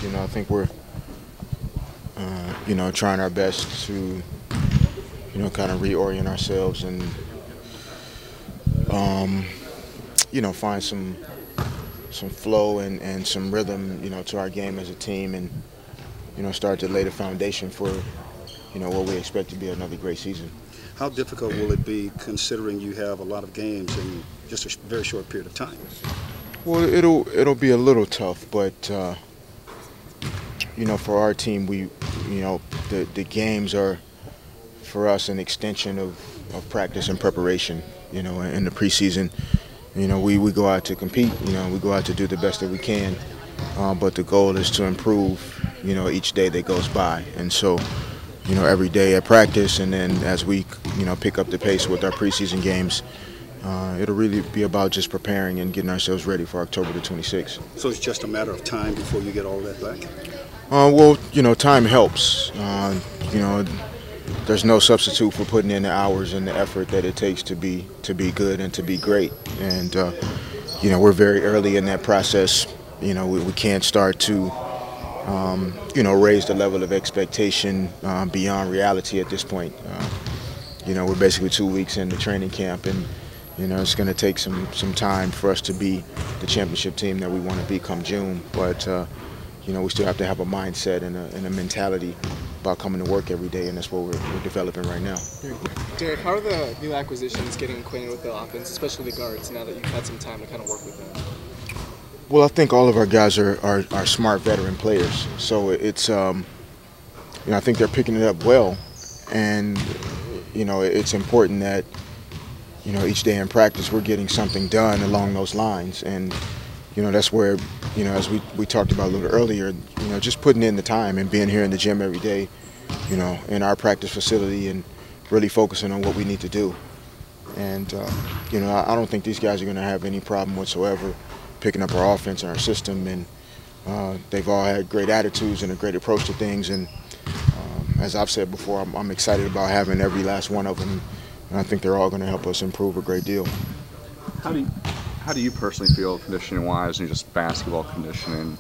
I think we're trying our best to kind of reorient ourselves and find some flow and some rhythm to our game as a team, and start to lay the foundation for what we expect to be another great season. How difficult will it be, considering you have a lot of games in just a very short period of time? Well, it'll be a little tough, but for our team, the games are for us an extension of practice and preparation. In the preseason, we go out to compete. We go out to do the best that we can, but the goal is to improve. Each day that goes by, and so every day at practice, and then as we pick up the pace with our preseason games, it'll really be about just preparing and getting ourselves ready for October the 26th. So it's just a matter of time before you get all that back? Well, time helps. There's no substitute for putting in the hours and the effort that it takes to be good and to be great. And we're very early in that process. We can't start to raise the level of expectation beyond reality at this point. We're basically 2 weeks into training camp, and it's going to take some time for us to be the championship team that we want to be come June. But we still have to have a mindset and a mentality about coming to work every day, and that's what we're developing right now. Derek, how are the new acquisitions getting acquainted with the offense, especially the guards, now that you've had some time to kind of work with them? Well, I think all of our guys are smart veteran players, so it's I think they're picking it up well, and it's important that each day in practice we're getting something done along those lines, and that's where as we talked about a little earlier, just putting in the time and being here in the gym every day, in our practice facility, and really focusing on what we need to do. And I don't think these guys are going to have any problem whatsoever picking up our offense and our system, and they've all had great attitudes and a great approach to things, and as I've said before, I'm excited about having every last one of them, and I think they're all going to help us improve a great deal. How do you personally feel conditioning wise and just basketball conditioning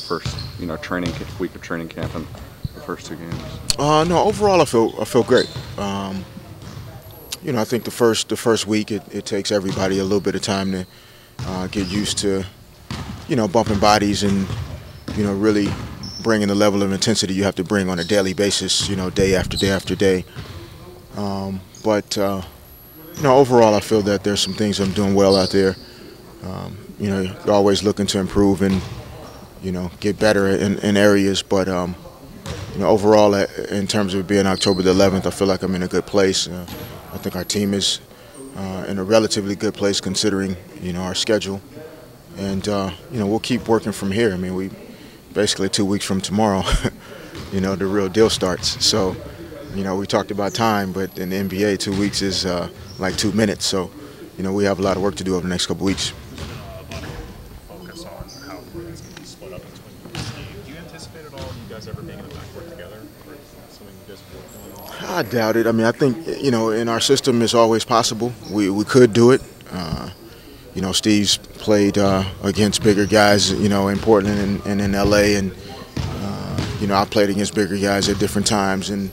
first training week of training camp and the first 2 games? No, overall I feel great. I think the first week it takes everybody a little bit of time to get used to, bumping bodies and, really bringing the level of intensity you have to bring on a daily basis, day after day after day. But overall I feel that there's some things I'm doing well out there. You're always looking to improve and, get better in areas. But, overall, in terms of being October the 11th, I feel like I'm in a good place. I think our team is in a relatively good place considering, our schedule. And, we'll keep working from here. I mean, we basically 2 weeks from tomorrow, the real deal starts. So, we talked about time, but in the NBA, 2 weeks is like 2 minutes. So, we have a lot of work to do over the next couple weeks. Focus on how it's going to be split up into a team. Do you anticipate at all you guys ever being in the backcourt together, or something you guys are working on? I doubt it. I mean, I think in our system it's always possible. We could do it. Steve's played against bigger guys, in Portland and in LA, and I've played against bigger guys at different times in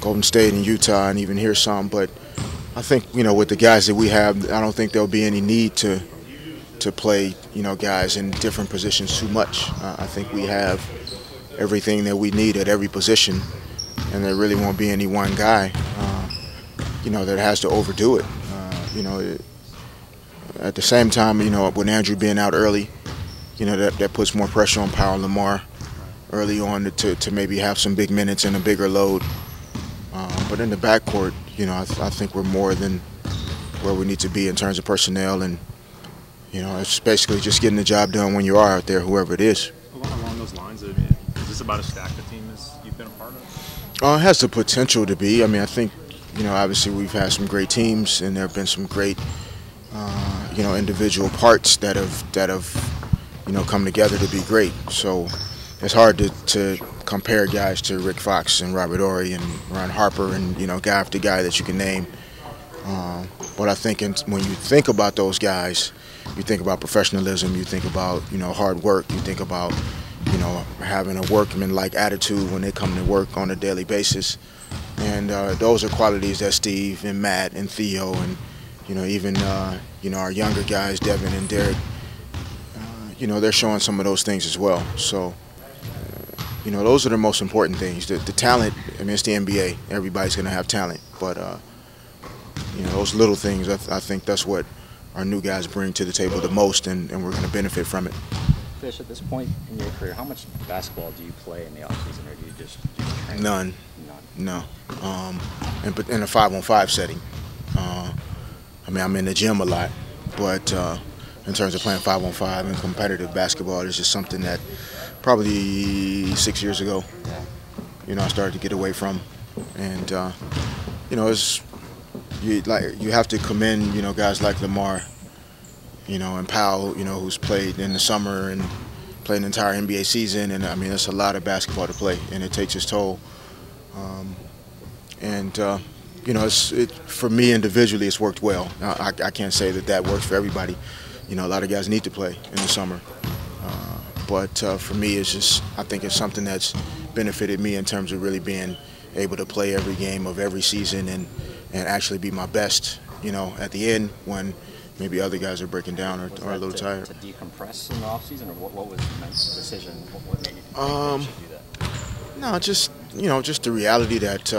Golden State and Utah, and even here some, but. I think, with the guys that we have, I don't think there'll be any need to play, guys in different positions too much. I think we have everything that we need at every position, and there really won't be any one guy, that has to overdo it. At the same time, with Andrew being out early, that puts more pressure on Powell Lamar early on to maybe have some big minutes and a bigger load. But in the backcourt, I think we're more than where we need to be in terms of personnel, and it's basically just getting the job done when you are out there, whoever it is. Along those lines, is this about as stacked a team as you've been a part of? It has the potential to be. I mean, I think obviously we've had some great teams, and there have been some great individual parts that have come together to be great. So it's hard to compare guys to Rick Fox and Robert Horry and Ron Harper and guy after guy that you can name. But I think when you think about those guys, you think about professionalism, you think about hard work, you think about you know, having a workman-like attitude when they come to work on a daily basis. And those are qualities that Steve and Matt and Theo and, you know, even, you know, our younger guys, Devin and Derek, you know, they're showing some of those things as well. So, you know, those are the most important things. The talent, I mean, it's the NBA. Everybody's going to have talent. But, you know, those little things, I think that's what our new guys bring to the table the most, and we're going to benefit from it. Fish, at this point in your career, how much basketball do you play in the offseason, or do you just train? None. None. No. In a 5-on-5 setting. I mean, I'm in the gym a lot, but in terms of playing 5-on-5 and competitive basketball, it's just something that probably 6 years ago, you know, I started to get away from. And, you know, you have to commend, you know, guys like Lamar, you know, and Powell, you know, who's played in the summer and played an entire NBA season. And, I mean, it's a lot of basketball to play, and it takes its toll. You know, for me individually, it's worked well. I can't say that works for everybody. You know, a lot of guys need to play in the summer. But for me, it's just, I think it's something that's benefited me in terms of really being able to play every game of every season and actually be my best, you know, at the end when maybe other guys are breaking down or a little tired. To decompress in the offseason, or what was the decision? What made you think that you should do that? No, just, you know, just the reality that,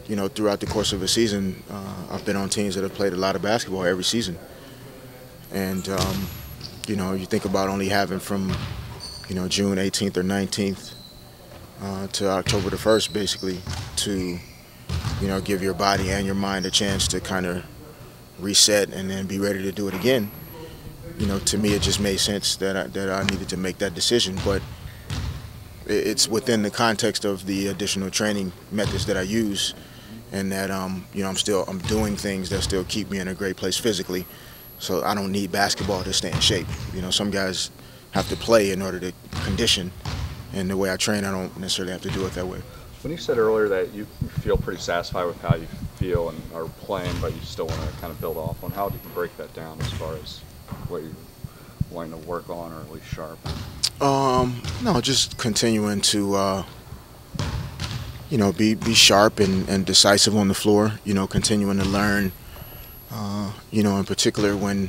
you know, throughout the course of a season, I've been on teams that have played a lot of basketball every season. And, you know, you think about only having from, you know, June 18th or 19th to October the 1st, basically, to, you know, give your body and your mind a chance to kind of reset and then be ready to do it again. You know, to me, it just made sense that I needed to make that decision. But it's within the context of the additional training methods that I use, and that you know, I'm doing things that still keep me in a great place physically. So I don't need basketball to stay in shape. You know, some guys have to play in order to condition, and the way I train, I don't necessarily have to do it that way. When you said earlier that you feel pretty satisfied with how you feel and are playing, but you still want to kind of build off on, how do you break that down as far as what you're wanting to work on or at least sharpen? No, just continuing to, you know, be sharp and decisive on the floor. You know, continuing to learn. You know, in particular when,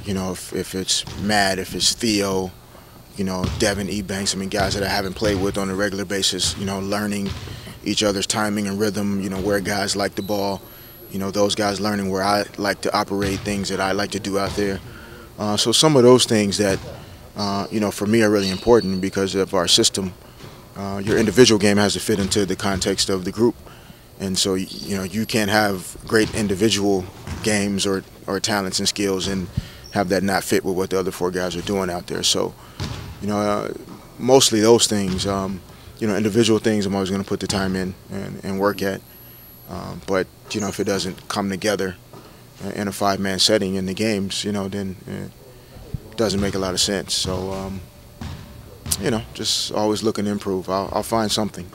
you know, if it's Matt, if it's Theo, you know, Devin, Ebanks, I mean, guys that I haven't played with on a regular basis, you know, learning each other's timing and rhythm, you know, where guys like the ball, you know, those guys learning where I like to operate, things that I like to do out there. So some of those things that, you know, for me are really important because of our system. Your individual game has to fit into the context of the group. And so, you know, you can't have great individual games or talents and skills and have that not fit with what the other four guys are doing out there. So, you know, mostly those things, you know, individual things I'm always going to put the time in and work at. But, you know, if it doesn't come together in a five-man setting in the games, you know, then it doesn't make a lot of sense. So, you know, just always looking to improve. I'll find something.